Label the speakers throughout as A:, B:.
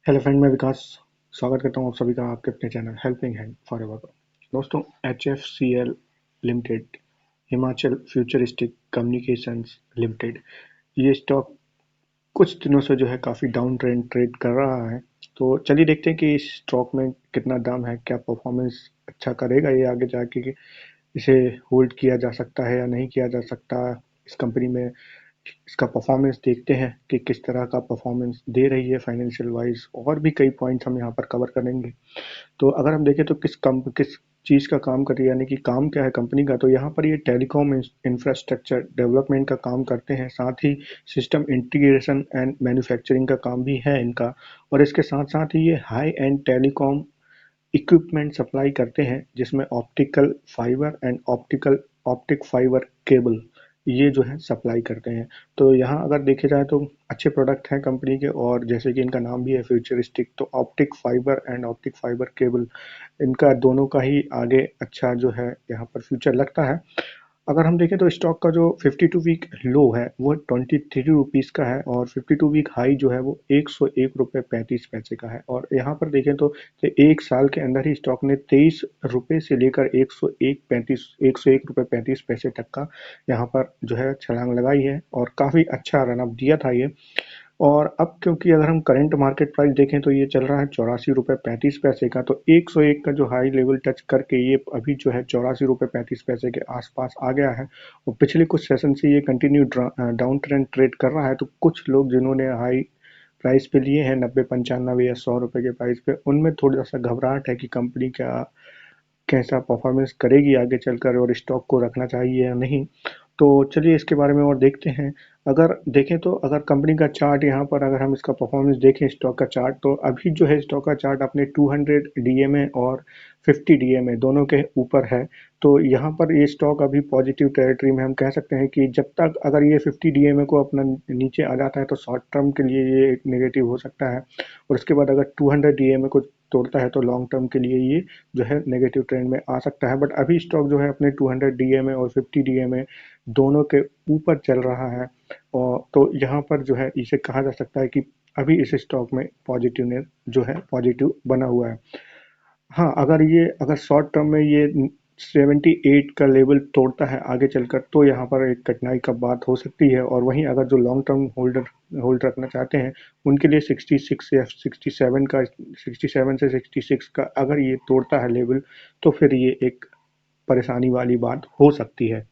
A: Hello friend, मैं विकास स्वागत करता हूँ आप सभी का आपके अपने चैनल हेल्पिंग हैंड फॉरएवर पर। दोस्तों, HFCL limited, Himachal futuristic communications limited, ये स्टॉक कुछ दिनों से जो है काफ़ी डाउन ट्रेंड ट्रेड कर रहा है। तो चलिए देखते हैं कि इस स्टॉक में कितना दाम है, क्या परफॉर्मेंस अच्छा करेगा ये आगे जाके, कि इसे होल्ड किया जा सकता है या नहीं किया जा सकता। इस कंपनी में इसका परफॉर्मेंस देखते हैं कि किस तरह का परफॉर्मेंस दे रही है फाइनेंशियल वाइज, और भी कई पॉइंट्स हम यहाँ पर कवर करेंगे। तो अगर हम देखें तो किस चीज़ का काम कर रही है, यानी कि काम क्या है कंपनी का, तो यहाँ पर ये टेलीकॉम इंफ्रास्ट्रक्चर डेवलपमेंट का काम करते हैं, साथ ही सिस्टम इंटीग्रेशन एंड मैन्युफैक्चरिंग का काम भी है इनका। और इसके साथ साथ ही ये high and telecom equipment supply करते हैं, जिसमें optical fibre and optic fibre cable ये जो है सप्लाई करते हैं। तो यहाँ अगर देखे जाए तो अच्छे प्रोडक्ट हैं कंपनी के, और जैसे कि इनका नाम भी है फ्यूचरिस्टिक, तो optic fibre and optic fibre cable, इनका दोनों का ही आगे अच्छा जो है यहाँ पर फ्यूचर लगता है। अगर हम देखें तो स्टॉक का जो 52 वीक लो है वो 23 रुपीज़ का है, और 52 वीक हाई जो है वो 101 रुपये 35 पैसे का है। और यहाँ पर देखें तो एक साल के अंदर ही स्टॉक ने 23 रुपये से लेकर 101 रुपये 35 पैसे तक का यहाँ पर जो है छलांग लगाई है, और काफ़ी अच्छा रनअप दिया था ये। और अब क्योंकि अगर हम करंट मार्केट प्राइस देखें तो ये चल रहा है 84 रुपये 35 पैसे का, तो 101 का जो हाई लेवल टच करके ये अभी जो है 84 रुपये 35 पैसे के आसपास आ गया है। और पिछले कुछ सेशन से ये कंटिन्यू डाउन ट्रेंड ट्रेड कर रहा है। तो कुछ लोग जिन्होंने हाई प्राइस पे लिए हैं 90 95 या 100 रुपये के प्राइस पे, उनमें थोड़ा सा घबराहट है कि कंपनी क्या कैसा परफॉर्मेंस करेगी आगे चलकर, और स्टॉक को रखना चाहिए या नहीं। तो चलिए इसके बारे में और देखते हैं। अगर देखें तो अगर कंपनी का चार्ट, यहाँ पर अगर हम इसका परफॉर्मेंस देखें स्टॉक का चार्ट, तो अभी जो है स्टॉक का चार्ट अपने 200 डीएमए और 50 डीएमए दोनों के ऊपर है। तो यहाँ पर ये स्टॉक अभी पॉजिटिव टेरिटरी में, हम कह सकते हैं कि जब तक अगर ये 50 डीएमए को अपना नीचे आ जाता है तो शॉर्ट टर्म के लिए ये एक नेगेटिव हो सकता है, और उसके बाद अगर 200 डीएमए को तोड़ता है तो लॉन्ग टर्म के लिए ये जो है नेगेटिव ट्रेंड में आ सकता है। बट अभी स्टॉक जो है अपने 200 डीएमए और 50 डीएमए दोनों के ऊपर चल रहा है, और तो यहाँ पर जो है इसे कहा जा सकता है कि अभी इस स्टॉक में पॉजिटिवनेस जो है पॉजिटिव बना हुआ है। हाँ, अगर शॉर्ट टर्म में ये 78 का लेवल तोड़ता है आगे चलकर, तो यहाँ पर एक कठिनाई का बात हो सकती है। और वहीं अगर जो लॉन्ग टर्म होल्ड रखना चाहते हैं, उनके लिए 66 या 67 का 67 से 66 का अगर ये तोड़ता है लेवल, तो फिर ये एक परेशानी वाली बात हो सकती है।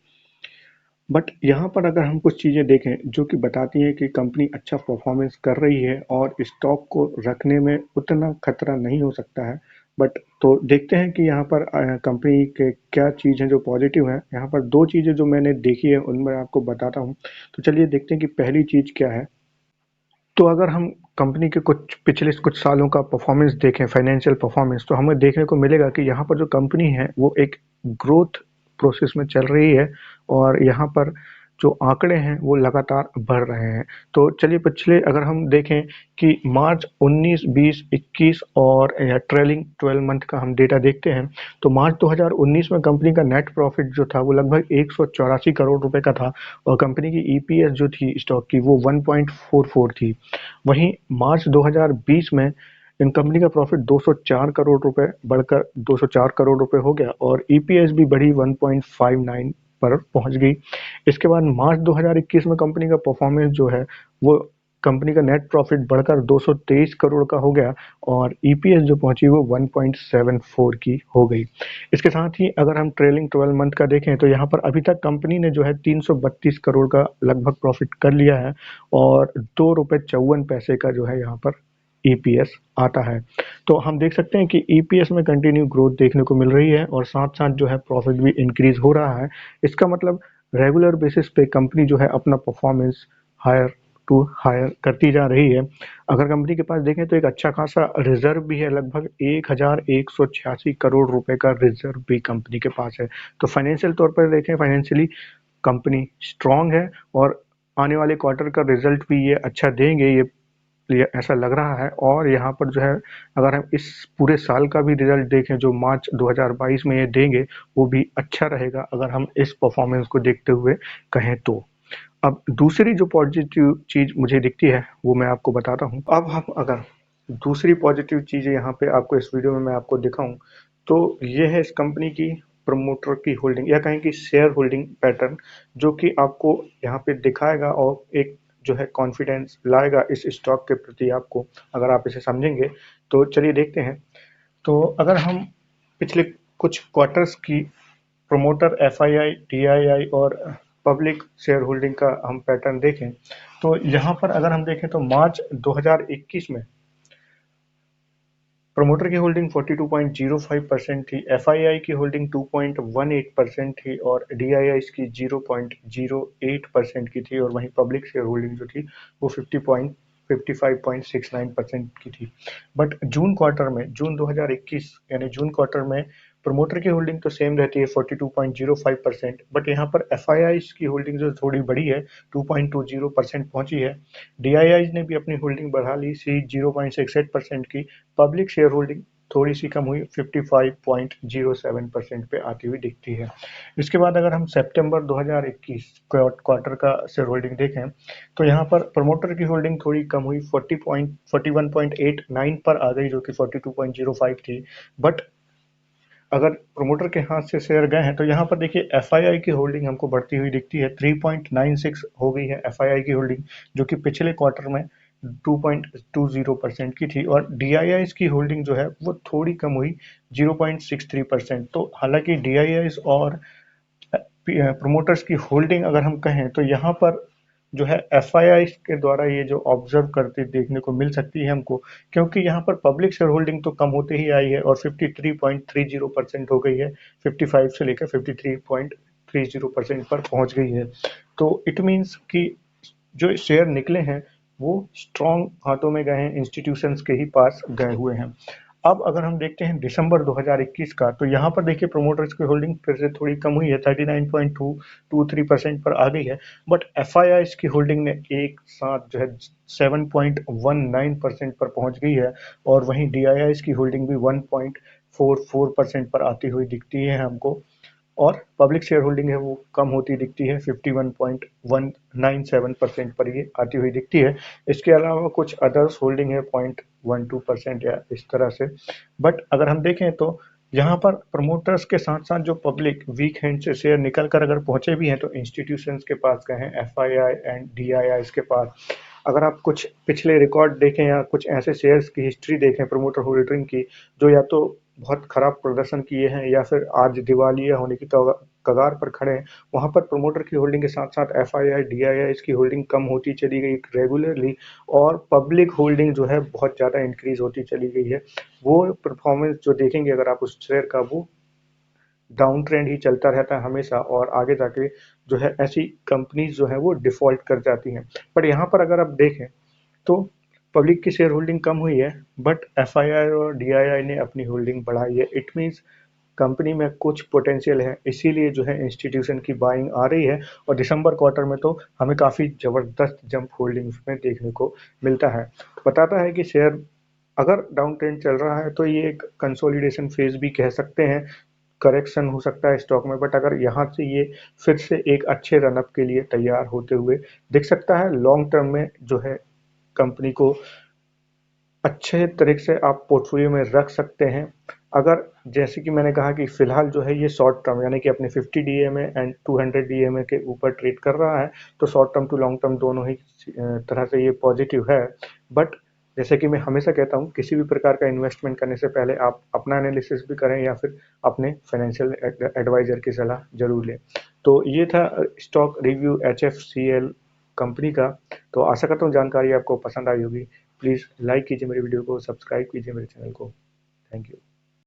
A: बट यहाँ पर अगर हम कुछ चीज़ें देखें जो कि बताती हैं कि कंपनी अच्छा परफॉर्मेंस कर रही है और स्टॉक को रखने में उतना खतरा नहीं हो सकता है। बट तो देखते हैं कि यहाँ पर कंपनी के क्या चीज़ हैं जो पॉजिटिव हैं। यहाँ पर दो चीज़ें जो मैंने देखी है उनमें आपको बताता हूँ। तो चलिए देखते हैं कि पहली चीज़ क्या है। तो अगर हम कंपनी के पिछले कुछ सालों का परफॉर्मेंस देखें, फाइनेंशियल परफॉर्मेंस, तो हमें देखने को मिलेगा कि यहाँ पर जो कंपनी है वो एक ग्रोथ प्रोसेस में चल रही है, और यहाँ पर जो आंकड़े हैं वो लगातार बढ़ रहे हैं। तो चलिए पिछले अगर हम देखें कि मार्च 19, 20, 21 और या ट्रेलिंग 12 मंथ का हम डेटा देखते हैं, तो मार्च 2019 में कंपनी का नेट प्रॉफिट जो था वो लगभग 184 करोड़ रुपए का था, और कंपनी की ईपीएस जो थी स्टॉक की वो 1.44 थी। वहीं मार्च 2020 में इन कंपनी का प्रॉफिट 204 करोड़ रुपए बढ़कर 204 करोड़ रुपए हो गया, और ईपीएस भी बढ़ी 1.59 पर पहुंच गई। इसके बाद मार्च 2021 में कंपनी का परफॉर्मेंस जो है वो कंपनी का नेट प्रॉफिट बढ़कर 223 करोड़ का हो गया, और ईपीएस जो पहुंची वो 1.74 की हो गई। इसके साथ ही अगर हम ट्रेलिंग 12 मंथ का देखें, तो यहाँ पर अभी तक कंपनी ने जो है 332 करोड़ का लगभग प्रॉफिट कर लिया है, और 2 रुपये 54 पैसे का जो है यहाँ पर ईपीएस आता है। तो हम देख सकते हैं कि ईपीएस में कंटिन्यू ग्रोथ देखने को मिल रही है, और साथ साथ जो है प्रॉफिट भी इंक्रीज हो रहा है। इसका मतलब रेगुलर बेसिस पे कंपनी जो है अपना परफॉर्मेंस हायर टू हायर करती जा रही है। अगर कंपनी के पास देखें तो एक अच्छा खासा रिजर्व भी है, लगभग 1186 करोड़ रुपए का रिजर्व भी कंपनी के पास है। तो फाइनेंशियल तौर पर देखें, फाइनेंशियली कंपनी स्ट्रांग है, और आने वाले क्वार्टर का रिजल्ट भी ये अच्छा देंगे, ये ऐसा लग रहा है। और यहाँ पर जो है अगर हम इस पूरे साल का भी रिजल्ट देखें जो मार्च 2022 में ये देंगे, वो भी अच्छा रहेगा अगर हम इस परफॉर्मेंस को देखते हुए कहें तो। अब दूसरी जो पॉजिटिव चीज़ मुझे दिखती है वो मैं आपको बताता हूँ। अब हम अगर दूसरी पॉजिटिव चीज़ यहाँ पे आपको इस वीडियो में मैं आपको दिखाऊं तो ये है इस कंपनी की प्रमोटर की होल्डिंग या कहें कि शेयर होल्डिंग पैटर्न, जो कि आपको यहाँ पे दिखाएगा और एक जो है कॉन्फिडेंस लाएगा इस स्टॉक के प्रति आपको, अगर आप इसे समझेंगे। तो चलिए देखते हैं। तो अगर हम पिछले कुछ क्वार्टर्स की प्रमोटर एफआईआई, डीआईआई और पब्लिक शेयर होल्डिंग का हम पैटर्न देखें तो यहाँ पर अगर हम देखें तो मार्च 2021 में प्रमोटर की होल्डिंग 42.05% थी, एफआईआई की होल्डिंग 2.18% थी और डीआईआई की 0.08% की थी, और वहीं पब्लिक शेयर होल्डिंग जो थी वो 55.69% की थी। बट जून क्वार्टर में, जून 2021 यानी जून क्वार्टर में प्रमोटर की होल्डिंग तो सेम रहती है 42.05%, बट यहाँ पर एफआईआई की होल्डिंग जो थोड़ी बड़ी है 2.20% पहुंची है। डीआईआई ने भी अपनी होल्डिंग बढ़ा ली सी 0.68% की। पब्लिक शेयर होल्डिंग थोड़ी सी कम हुई 55.07% पे आती हुई दिखती है। इसके बाद अगर हम सितंबर 2021 क्वार्टर का शेयर होल्डिंग देखें तो यहाँ पर प्रमोटर की होल्डिंग थोड़ी कम हुई 41.89 पर आ गई, जो कि 42.05 थी। बट अगर प्रमोटर के हाथ से शेयर गए हैं तो यहाँ पर देखिए एफआईआई की होल्डिंग हमको बढ़ती हुई दिखती है, 3.96 हो गई है एफआईआई की होल्डिंग, जो कि पिछले क्वार्टर में 2.20% की थी। और डीआईआई की होल्डिंग जो है वो थोड़ी कम हुई 0.63%। तो हालांकि डीआईआई और प्रमोटर्स की होल्डिंग अगर हम कहें तो यहाँ पर जो है एफआईआई के द्वारा ये जो ऑब्जर्व करते देखने को मिल सकती है हमको, क्योंकि यहाँ पर पब्लिक शेयर होल्डिंग तो कम होते ही आई है और 53.30% हो गई है, 55 से लेकर 53.30% पर पहुंच गई है। तो इट मीन्स कि जो शेयर निकले हैं वो स्ट्रॉन्ग हाथों में गए हैं, इंस्टीट्यूशंस के ही पास गए हुए हैं। अब अगर हम देखते हैं दिसंबर 2021 का तो यहाँ पर देखिए प्रमोटर्स की होल्डिंग फिर से थोड़ी कम हुई है, 39.23% पर आ गई है। बट एफआईआई की होल्डिंग ने एक साथ जो है 7.19% पर पहुंच गई है, और वहीं डीआईआई की होल्डिंग भी 1.44% पर आती हुई दिखती है हमको। और पब्लिक शेयर होल्डिंग है वो कम होती दिखती है, 51.197% पर ये आती हुई दिखती है। इसके अलावा कुछ अदर्स होल्डिंग है 0.12% या इस तरह से। बट अगर हम देखें तो यहाँ पर प्रमोटर्स के साथ साथ जो पब्लिक वीक हैंड से शेयर निकल कर अगर पहुंचे भी हैं तो इंस्टीट्यूशंस के पास गए हैं, एफआईआई एंड डीआईआई के पास। अगर आप कुछ पिछले रिकॉर्ड देखें या कुछ ऐसे शेयर्स की हिस्ट्री देखें प्रमोटर होल्डिंग की, जो या तो बहुत खराब प्रदर्शन किए हैं या फिर आज दिवालिया होने की कगार पर खड़े हैं, वहां पर प्रमोटर की होल्डिंग के साथ साथ एफआईआई डीआईआई की होल्डिंग कम होती चली गई रेगुलरली, और पब्लिक होल्डिंग जो है बहुत ज़्यादा इंक्रीज होती चली गई है। वो परफॉर्मेंस जो देखेंगे अगर आप उस शेयर का, वो डाउन ट्रेंड ही चलता रहता है हमेशा, और आगे जाके जो है ऐसी कंपनीज जो है वो डिफॉल्ट कर जाती हैं। पर यहाँ पर अगर आप देखें तो पब्लिक की शेयर होल्डिंग कम हुई है, बट एफआईआई और डीआईआई ने अपनी होल्डिंग बढ़ाई है। इट मीन्स कंपनी में कुछ पोटेंशियल है, इसीलिए जो है इंस्टीट्यूशन की बाइंग आ रही है। और दिसंबर क्वार्टर में तो हमें काफ़ी ज़बरदस्त जंप होल्डिंग्स में देखने को मिलता है। तो बताता है कि शेयर अगर डाउन ट्रेंड चल रहा है तो ये एक कंसोलिडेशन फेज भी कह सकते हैं, करेक्शन हो सकता है स्टॉक में। बट अगर यहाँ से ये फिर से एक अच्छे रनअप के लिए तैयार होते हुए दिख सकता है, लॉन्ग टर्म में जो है कंपनी को अच्छे तरीके से आप पोर्टफोलियो में रख सकते हैं। अगर जैसे कि मैंने कहा कि फिलहाल जो है ये शॉर्ट टर्म यानी कि अपने 50 डीएमए एंड 200 डीएमए के ऊपर ट्रेड कर रहा है, तो short term to long term दोनों ही तरह से ये पॉजिटिव है। बट जैसे कि मैं हमेशा कहता हूँ, किसी भी प्रकार का इन्वेस्टमेंट करने से पहले आप अपना एनालिसिस भी करें या फिर अपने फाइनेंशियल एडवाइजर की सलाह जरूर लें। तो ये था स्टॉक रिव्यू HFCL कंपनी का। तो आशा करता हूँ जानकारी आपको पसंद आई होगी। प्लीज़ लाइक कीजिए मेरे वीडियो को, सब्सक्राइब कीजिए मेरे चैनल को। Thank you.